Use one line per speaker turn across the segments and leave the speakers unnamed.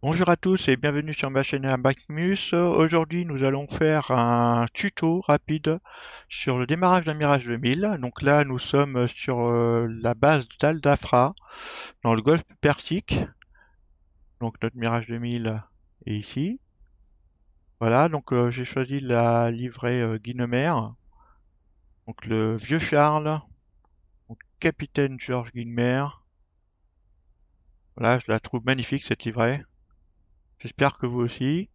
Bonjour à tous et bienvenue sur ma chaîne Abacmus. Aujourd'hui, nous allons faire un tuto rapide sur le démarrage d'un Mirage 2000. Donc là, nous sommes sur la base d'Al Dhafra dans le golfe Persique. Donc notre Mirage 2000 est ici. Voilà, donc j'ai choisi la livrée Guynemer. Donc le vieux Charles, donc capitaine Georges Guynemer. Voilà, je la trouve magnifique cette livrée. J'espère que vous aussi.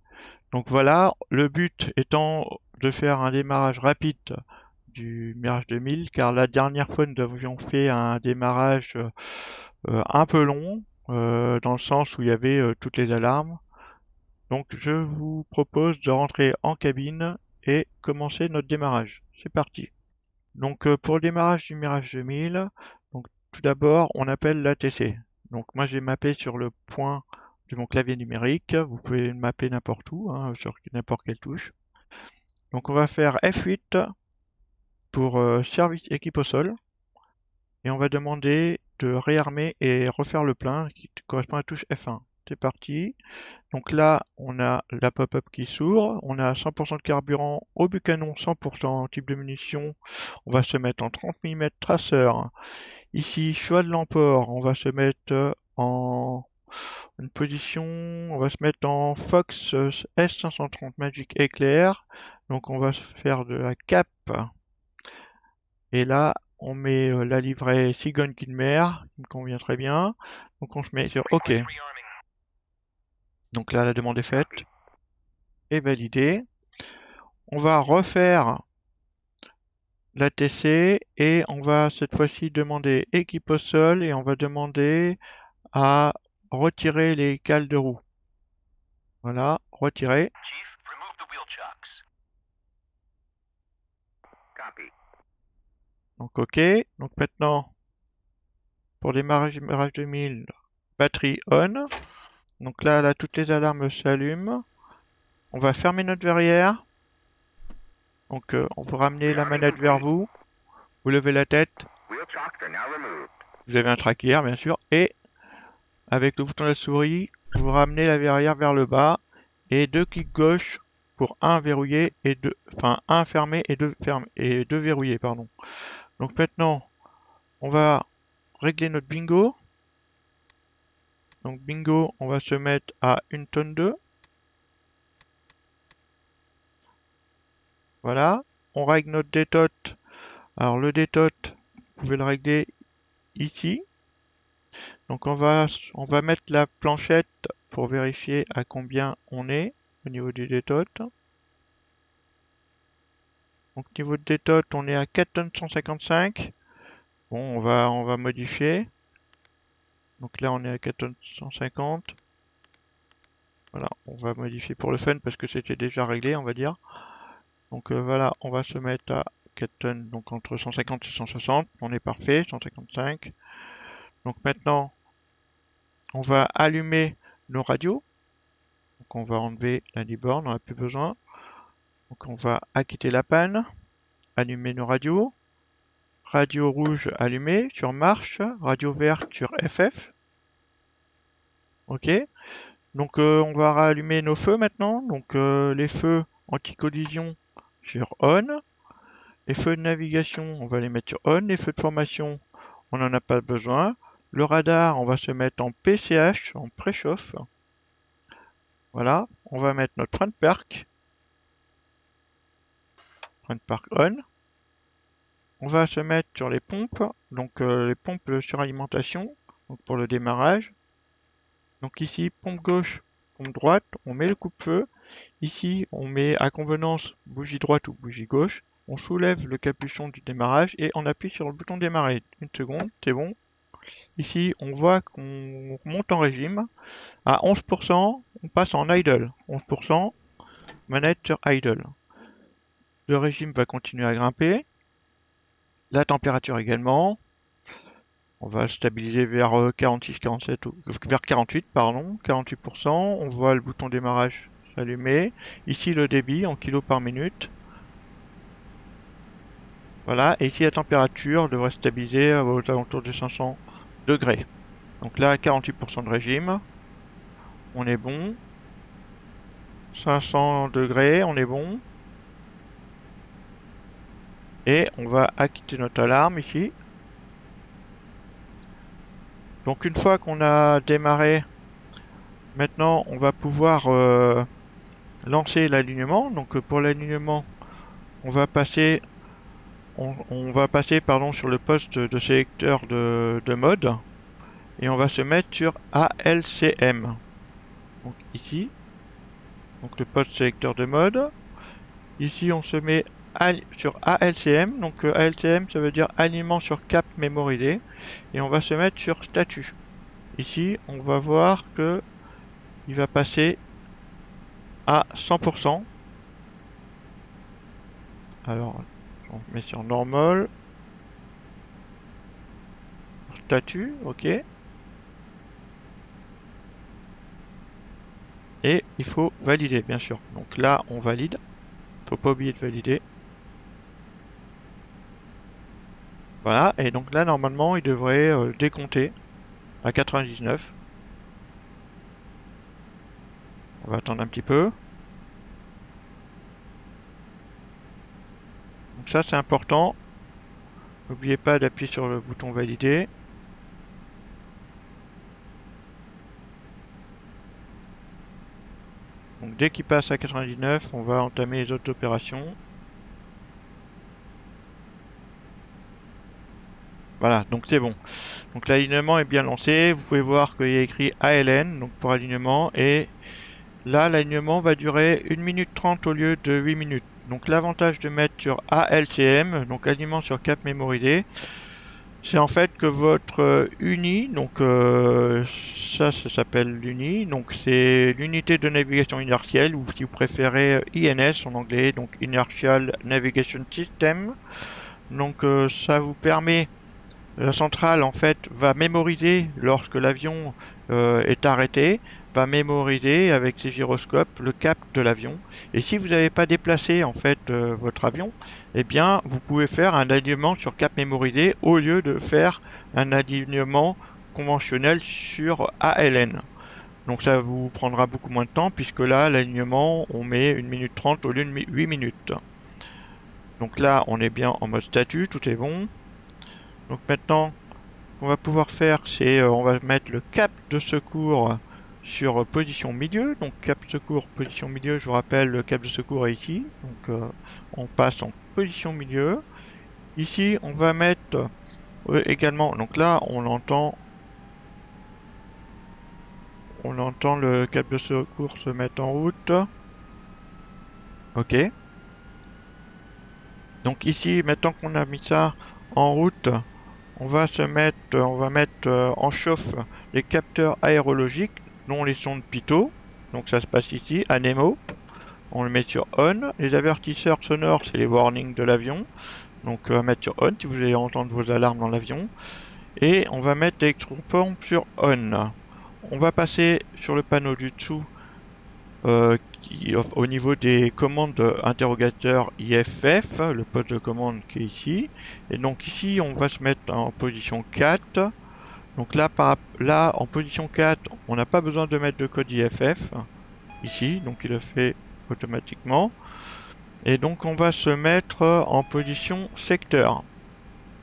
Donc voilà, le but étant de faire un démarrage rapide du Mirage 2000, car la dernière fois nous avions fait un démarrage un peu long, dans le sens où il y avait toutes les alarmes. Donc je vous propose de rentrer en cabine et commencer notre démarrage. C'est parti. Donc pour le démarrage du Mirage 2000, donc tout d'abord on appelle l'ATC. Donc moi j'ai mappé sur le point de mon clavier numérique. Vous pouvez le mapper n'importe où, hein, sur n'importe quelle touche. Donc on va faire F8 pour service équipe au sol et on va demander de réarmer et refaire le plein qui correspond à la touche F1. C'est parti. Donc là, on a la pop-up qui s'ouvre, on a 100% de carburant au but canon, 100% type de munition. On va se mettre en 30 mm traceur. Ici, choix de l'emport, on va se mettre en une position, on va se mettre en Fox S530 Magic Éclair. Donc on va se faire de la cape. Et là, on met la livrée Cigogne Kidmer, qui me convient très bien. Donc on se met sur OK. Donc là, la demande est faite et validée. On va refaire l'ATC et on va cette fois-ci demander équipe au sol et on va demander à retirer les cales de roue. Voilà, retirer. Donc OK. Donc maintenant, pour démarrer Mirage 2000, batterie on. Donc là, toutes les alarmes s'allument. On va fermer notre verrière. Donc on vous ramenez la manette vers vous. Vous levez la tête. Vous avez un tracker bien sûr. Et avec le bouton de la souris, vous ramenez la verrière vers le bas. Et deux clics gauche pour un verrouiller et deux. Enfin un fermé et deux verrouillés, pardon. Donc maintenant, on va régler notre bingo. Donc bingo, on va se mettre à 1 tonne 2. Voilà. On règle notre détote. Alors le détote, vous pouvez le régler ici. Donc on va mettre la planchette pour vérifier à combien on est au niveau du détote. Donc niveau de détote, on est à 4 tonnes 155. Bon, on va modifier. Donc là, on est à 4 tonnes 150. Voilà, on va modifier pour le fun parce que c'était déjà réglé, on va dire. Donc voilà, on va se mettre à 4 tonnes, donc entre 150 et 160. On est parfait, 155. Donc maintenant, on va allumer nos radios. Donc on va enlever la borne, on n'a plus besoin. Donc on va acquitter la panne, allumer nos radios. Radio rouge allumée sur marche, radio verte sur FF. Ok. Donc on va rallumer nos feux maintenant. Donc les feux anti-collision sur on. Les feux de navigation, on va les mettre sur on. Les feux de formation, on n'en a pas besoin. Le radar, on va se mettre en PCH, en préchauffe. Voilà. On va mettre notre frein de parc. Frein de parc on. On va se mettre sur les pompes. Donc les pompes de suralimentation. Donc pour le démarrage. Donc ici, pompe gauche, pompe droite, on met le coupe-feu. Ici, on met à convenance bougie droite ou bougie gauche. On soulève le capuchon du démarrage et on appuie sur le bouton démarrer. Une seconde, c'est bon. Ici, on voit qu'on monte en régime. À 11%, on passe en idle. 11%, manette sur idle. Le régime va continuer à grimper. La température également. On va stabiliser vers 46, 47 ou vers 48, pardon, 48%. On voit le bouton démarrage s'allumer. Ici le débit en kilos par minute. Voilà, et ici la température devrait stabiliser aux alentours de 500 degrés. Donc là, 48% de régime. on est bon. 500 degrés, on est bon. Et on va acquitter notre alarme ici. Donc une fois qu'on a démarré, maintenant on va pouvoir lancer l'alignement. Donc pour l'alignement, on va passer pardon, sur le poste de sélecteur de mode et on va se mettre sur ALCM. Donc ici, donc le poste sélecteur de mode. Ici on se met sur ALCM. Donc ALCM ça veut dire alignement sur cap mémorisé et on va se mettre sur statut. Ici on va voir que il va passer à 100%. Alors on met sur normal. Statut, ok. Et il faut valider, bien sûr. Donc là, on valide. Faut pas oublier de valider. Voilà, et donc là, normalement, il devrait décompter à 99. On va attendre un petit peu. Donc ça, c'est important. N'oubliez pas d'appuyer sur le bouton valider. Donc dès qu'il passe à 99, on va entamer les autres opérations. Voilà, donc c'est bon. Donc l'alignement est bien lancé. Vous pouvez voir qu'il y a écrit ALN, donc pour alignement. Et là, l'alignement va durer 1 minute 30 au lieu de 8 minutes. Donc l'avantage de mettre sur ALCM, donc alignement sur cap mémorisé, c'est en fait que votre UNI, donc ça s'appelle l'UNI, donc c'est l'unité de navigation inertielle, ou si vous préférez INS en anglais, donc Inertial Navigation System. Donc ça vous permet, la centrale en fait va mémoriser lorsque l'avion est arrêté, va mémoriser avec ses gyroscopes le cap de l'avion. Et si vous n'avez pas déplacé en fait votre avion, eh bien vous pouvez faire un alignement sur cap mémorisé au lieu de faire un alignement conventionnel sur ALN. Donc ça vous prendra beaucoup moins de temps puisque là l'alignement on met 1 minute 30 au lieu de 8 minutes. Donc là on est bien en mode statut, tout est bon. Donc maintenant, ce qu'on va pouvoir faire, c'est on va mettre le cap de secours sur position milieu. Donc cap de secours, position milieu, je vous rappelle, le cap de secours est ici. Donc on passe en position milieu. Ici, on va mettre également, donc là, on entend le cap de secours se mettre en route. Ok. Donc ici, maintenant qu'on a mis ça en route, on va mettre en chauffe les capteurs aérologiques, dont les sondes pitot. Donc ça se passe ici, à Nemo. On le met sur on. Les avertisseurs sonores, c'est les warnings de l'avion. Donc on va mettre sur on si vous allez entendre vos alarmes dans l'avion. Et on va mettre l'électropompe sur on. On va passer sur le panneau du dessous au niveau des commandes interrogateur IFF, le poste de commande qui est ici. Et donc ici, on va se mettre en position 4. Donc là, en position 4, on n'a pas besoin de mettre de code IFF ici, donc il le fait automatiquement. Et donc on va se mettre en position secteur.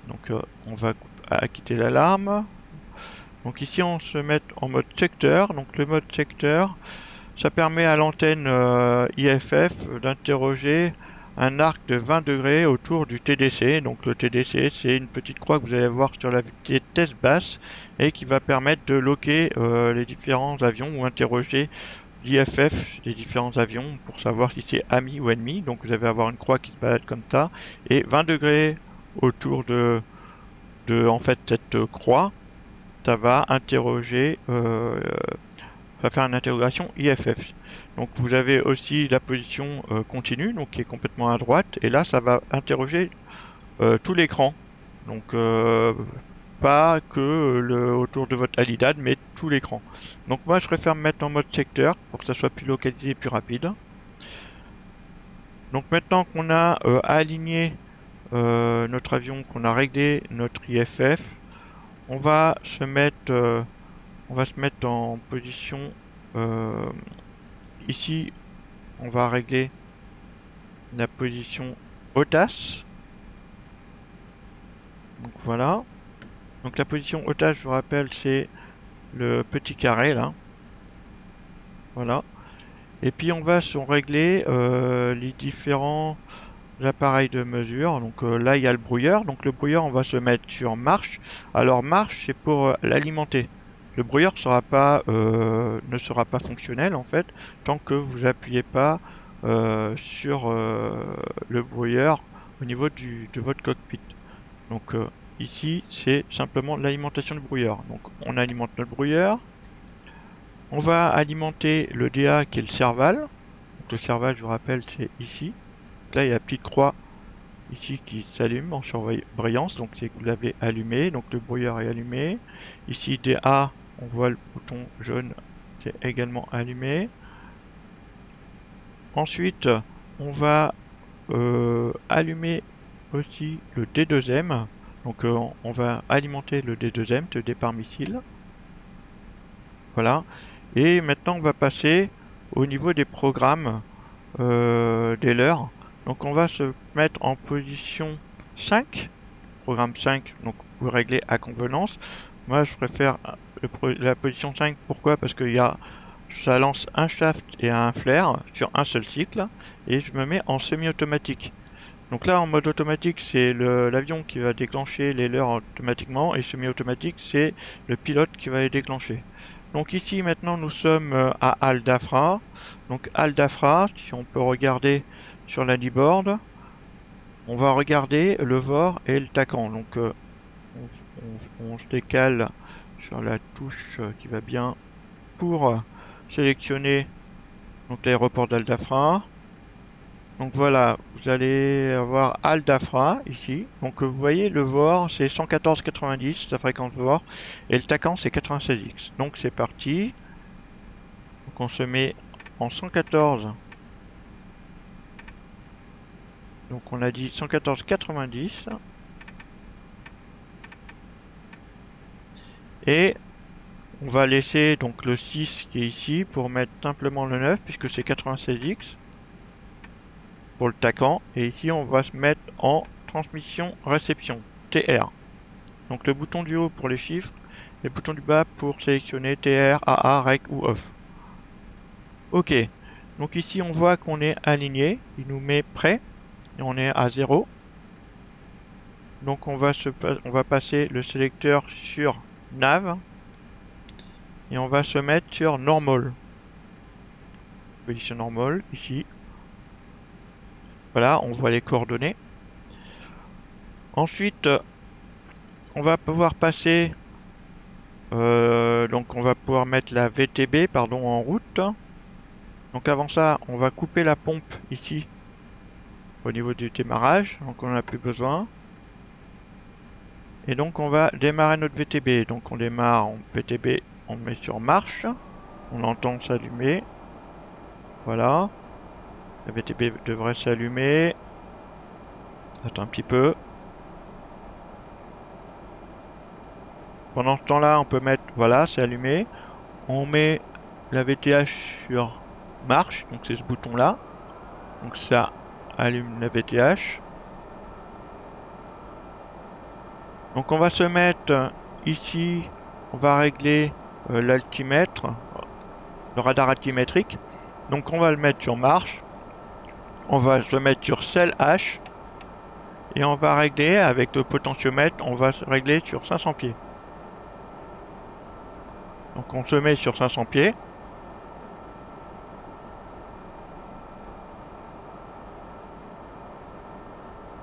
Donc on va acquitter l'alarme. Donc ici, on se met en mode secteur. Donc le mode secteur, ça permet à l'antenne IFF d'interroger un arc de 20 degrés autour du TDC. Donc le TDC, c'est une petite croix que vous allez voir sur la vitesse basse et qui va permettre de loquer les différents avions ou interroger l'IFF des différents avions pour savoir si c'est ami ou ennemi. Donc vous allez avoir une croix qui se balade comme ça et 20 degrés autour de en fait cette croix, ça va interroger va faire une interrogation IFF. Donc vous avez aussi la position continue, donc qui est complètement à droite, et là ça va interroger tout l'écran. Donc pas que autour de votre Alidad, mais tout l'écran. Donc moi je préfère me mettre en mode secteur pour que ça soit plus localisé et plus rapide. Donc maintenant qu'on a aligné notre avion, qu'on a réglé notre IFF, on va se mettre en position ici, on va régler la position OTAS. Donc voilà. Donc la position OTAS, je vous rappelle, c'est le petit carré là. Voilà. Et puis on va régler les différents appareils de mesure. Donc là, il y a le brouilleur. Donc le brouilleur, on va se mettre sur marche. Alors marche, c'est pour l'alimenter. Le brouilleur ne sera pas fonctionnel en fait tant que vous appuyez pas sur le brouilleur au niveau de votre cockpit. Donc ici, c'est simplement l'alimentation du brouilleur. Donc on alimente notre brouilleur. On va alimenter le DA qui est le serval. Donc le serval, je vous rappelle, c'est ici. Donc là, il y a la petite croix ici qui s'allume en surbrillance, donc c'est que vous l'avez allumé, donc le brouilleur est allumé. Ici DA, on voit le bouton jaune qui est également allumé. Ensuite, on va allumer aussi le D2M, donc on va alimenter le D2M, le départ missile. Voilà. Et maintenant, on va passer au niveau des programmes des leurres. Donc on va se mettre en position 5, programme 5, donc vous réglez à convenance. Moi je préfère la position 5, pourquoi? Parce que ça lance un shaft et un flare sur un seul cycle, et je me mets en semi-automatique. Donc là en mode automatique c'est l'avion qui va déclencher les leurres automatiquement, et semi-automatique c'est le pilote qui va les déclencher. Donc ici maintenant nous sommes à Al Dhafra. Donc Al Dhafra, si on peut regarder sur la board, on va regarder le VOR et le TACAN. Donc on se décale sur la touche qui va bien pour sélectionner donc l'aéroport d'Al Dhafra. Donc voilà, vous allez avoir Al Dhafra ici. Donc vous voyez le VOR c'est 114,90 la fréquence VOR, et le TACAN c'est 96X. Donc c'est parti. Donc on se met en 114. Donc on a dit 114,90. Et on va laisser donc le 6 qui est ici pour mettre simplement le 9 puisque c'est 96X pour le TACAN. Et ici on va se mettre en transmission réception TR. Donc le bouton du haut pour les chiffres, et le bouton du bas pour sélectionner TR, AA, REC ou OFF. Ok, donc ici on voit qu'on est aligné, il nous met prêt et on est à 0. Donc on va passer le sélecteur sur nav et on va se mettre sur normal. Position normal ici. Voilà, on voit les coordonnées. Ensuite, on va pouvoir passer, donc on va pouvoir mettre la VTB, pardon, en route. Donc avant ça, on va couper la pompe ici au niveau du démarrage, donc on n'en a plus besoin. Et donc on va démarrer notre VTB. Donc on démarre en VTB, on met sur marche, on entend s'allumer. Voilà, la VTB devrait s'allumer. Attends un petit peu. Pendant ce temps-là, on peut mettre, voilà, c'est allumé. On met la VTH sur marche, donc c'est ce bouton-là. Donc ça allume la VTH. Donc on va se mettre ici, on va régler l'altimètre, le radar altimétrique. Donc on va le mettre sur marche. On va se mettre sur cell H. Et on va régler avec le potentiomètre, on va se régler sur 500 pieds. Donc on se met sur 500 pieds.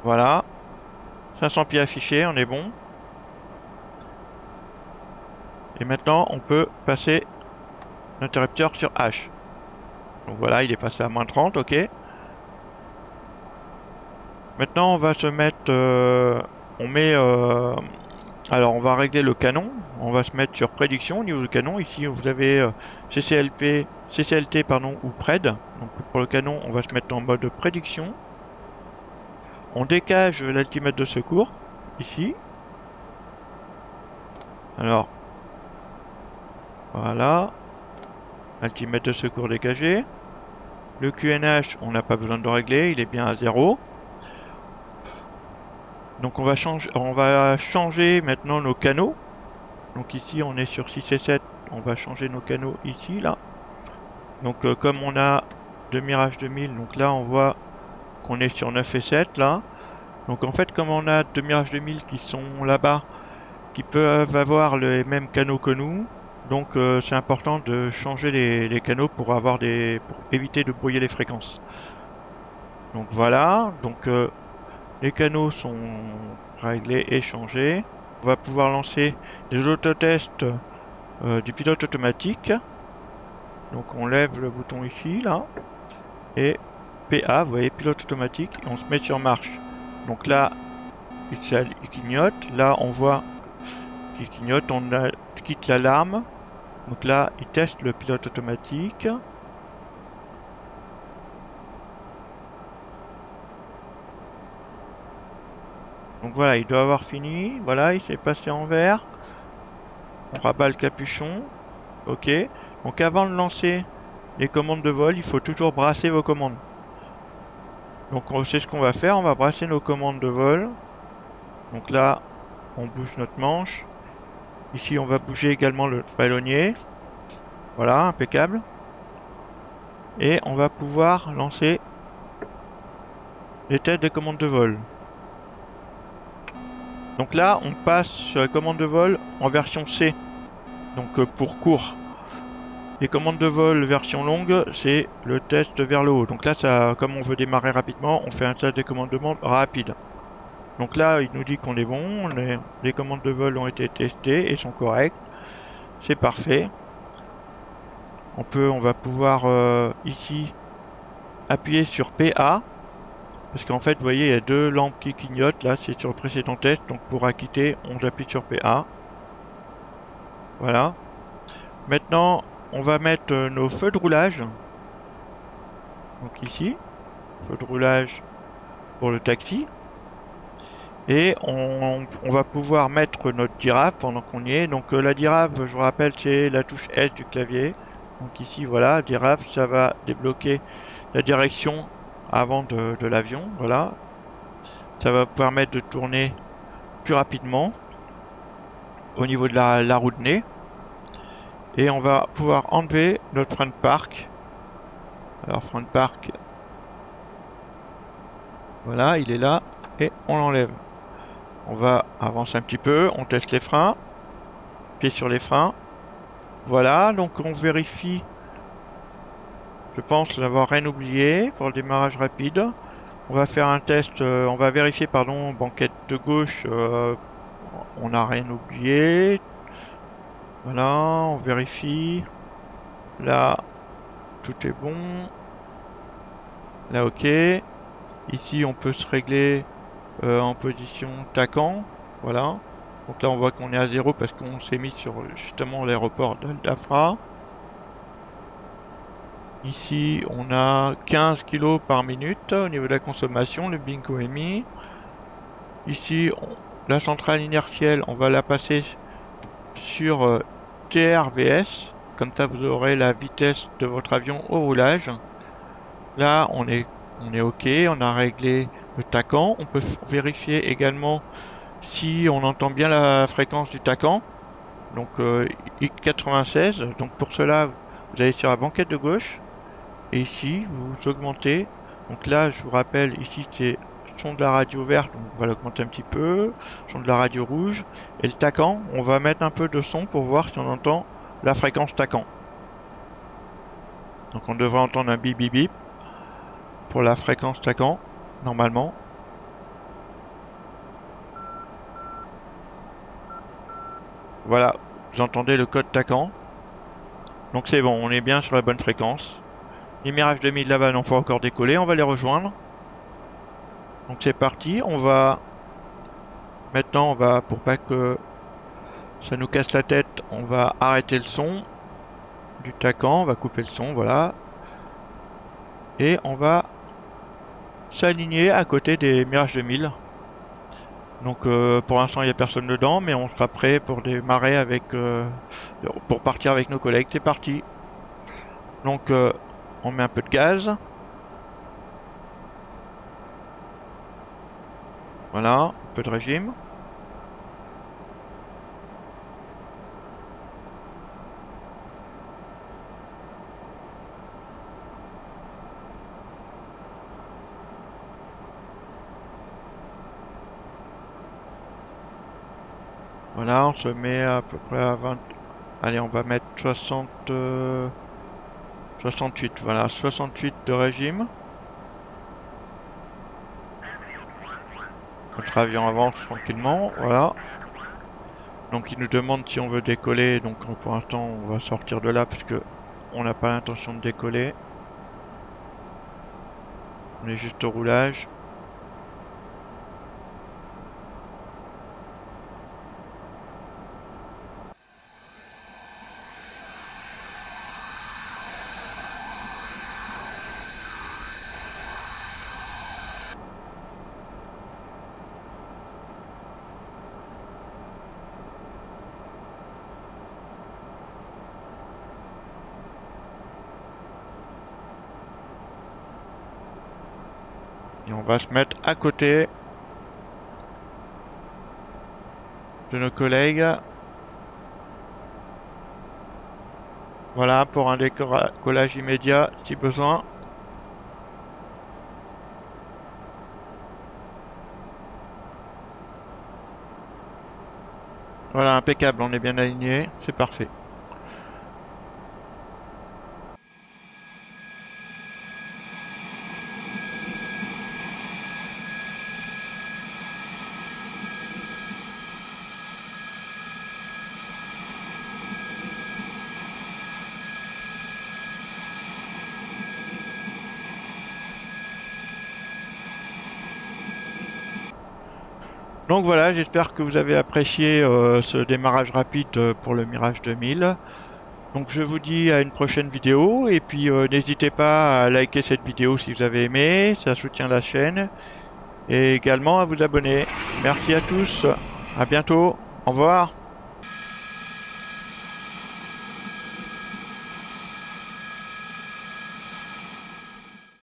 Voilà. 500 pieds affichés, on est bon. Et maintenant, on peut passer l'interrupteur sur H. Donc voilà, il est passé à moins 30, ok. Maintenant, on va se mettre... alors, on va régler le canon. On va se mettre sur prédiction au niveau du canon. Ici, vous avez CCLT pardon, ou PRED. Donc pour le canon, on va se mettre en mode prédiction. On décage l'altimètre de secours, ici. Alors, voilà. Altimètre de secours dégagé. Le QNH, on n'a pas besoin de le régler, il est bien à 0. Donc on va changer maintenant nos canaux. Donc ici on est sur 6 et 7, on va changer nos canaux ici, là. Donc comme on a de Mirage 2000, donc là on voit qu'on est sur 9 et 7 là. Donc en fait comme on a de Mirage 2000 qui sont là-bas, qui peuvent avoir les mêmes canaux que nous, donc c'est important de changer les canaux pour éviter de brouiller les fréquences. Donc voilà, donc les canaux sont réglés et changés. On va pouvoir lancer les autotests du pilote automatique. Donc on lève le bouton ici, là, et PA, vous voyez, pilote automatique, et on se met sur marche. Donc là, il clignote, là on voit qu'il clignote, quitte l'alarme. Donc là, il teste le pilote automatique. Donc voilà, il doit avoir fini. Voilà, il s'est passé en vert. On rabat le capuchon. Ok. Donc avant de lancer les commandes de vol, il faut toujours brasser vos commandes. Donc c'est ce qu'on va faire. On va brasser nos commandes de vol. Donc là, on bouge notre manche. Ici, on va bouger également le ballonnier. Voilà, impeccable. Et on va pouvoir lancer les tests des commandes de vol. Donc là, on passe sur les commandes de vol en version C. Donc pour court. Les commandes de vol version longue, c'est le test vers le haut. Donc là, ça, comme on veut démarrer rapidement, on fait un test des commandes de vol rapide. Donc là, il nous dit qu'on est bon. Les commandes de vol ont été testées et sont correctes. C'est parfait. On va pouvoir ici appuyer sur PA. Parce qu'en fait, vous voyez, il y a deux lampes qui clignotent. Là, c'est sur le précédent test. Donc pour acquitter, on appuie sur PA. Voilà. Maintenant, on va mettre nos feux de roulage. Donc ici, feu de roulage pour le taxi. Et on va pouvoir mettre notre girafe pendant qu'on y est. Donc la girafe, je vous rappelle, c'est la touche S du clavier. Donc ici, voilà, girafe, ça va débloquer la direction avant de l'avion. Voilà. Ça va permettre de tourner plus rapidement au niveau de la roue de nez. Et on va pouvoir enlever notre frein de parc. Alors frein de parc, voilà, il est là. Et on l'enlève. On va avancer un petit peu, on teste les freins. Pied sur les freins. Voilà, donc on vérifie. Je pense n'avoir rien oublié pour le démarrage rapide. On va faire un test, on va vérifier, pardon, banquette de gauche. On n'a rien oublié. Voilà, on vérifie. Là, tout est bon. Là, ok. Ici, on peut se régler en position TACAN. Voilà. Donc là, on voit qu'on est à 0 parce qu'on s'est mis sur justement l'aéroport d'Afra. Ici, on a 15 kg par minute au niveau de la consommation, le bingo est mis. Ici, la centrale inertielle, on va la passer sur TRVS. Comme ça, vous aurez la vitesse de votre avion au roulage. Là, on est OK. On a réglé le TACAN. On peut vérifier également si on entend bien la fréquence du TACAN. Donc, X96. Donc, pour cela, vous allez sur la banquette de gauche. Et ici, vous augmentez. Donc là, je vous rappelle, ici, c'est son de la radio verte. Donc on va l'augmenter un petit peu. Son de la radio rouge. Et le TACAN, on va mettre un peu de son pour voir si on entend la fréquence TACAN. Donc on devrait entendre un bip bip bip pour la fréquence TACAN, normalement. Voilà, vous entendez le code TACAN. Donc c'est bon, on est bien sur la bonne fréquence. Les Mirage 2000 là-bas n'ont pas encore décollé, on va les rejoindre. Donc c'est parti, maintenant on va, pour pas que ça nous casse la tête, on va arrêter le son du TACAN, on va couper le son, voilà. Et on va s'aligner à côté des Mirage 2000. Donc pour l'instant il n'y a personne dedans, mais on sera prêt pour démarrer avec, pour partir avec nos collègues. C'est parti. Donc on met un peu de gaz. Voilà, un peu de régime. Voilà, on se met à peu près à 20... Allez, on va mettre 68, voilà, 68 de régime. Notre avion avance tranquillement, voilà. Donc il nous demande si on veut décoller, donc pour l'instant on va sortir de là puisque on n'a pas l'intention de décoller. On est juste au roulage. Et on va se mettre à côté de nos collègues. Voilà, pour un décollage immédiat si besoin. Voilà, impeccable, on est bien aligné, c'est parfait. Donc voilà, j'espère que vous avez apprécié ce démarrage rapide pour le Mirage 2000. Donc je vous dis à une prochaine vidéo et puis n'hésitez pas à liker cette vidéo si vous avez aimé, ça soutient la chaîne et également à vous abonner. Merci à tous, à bientôt, au revoir.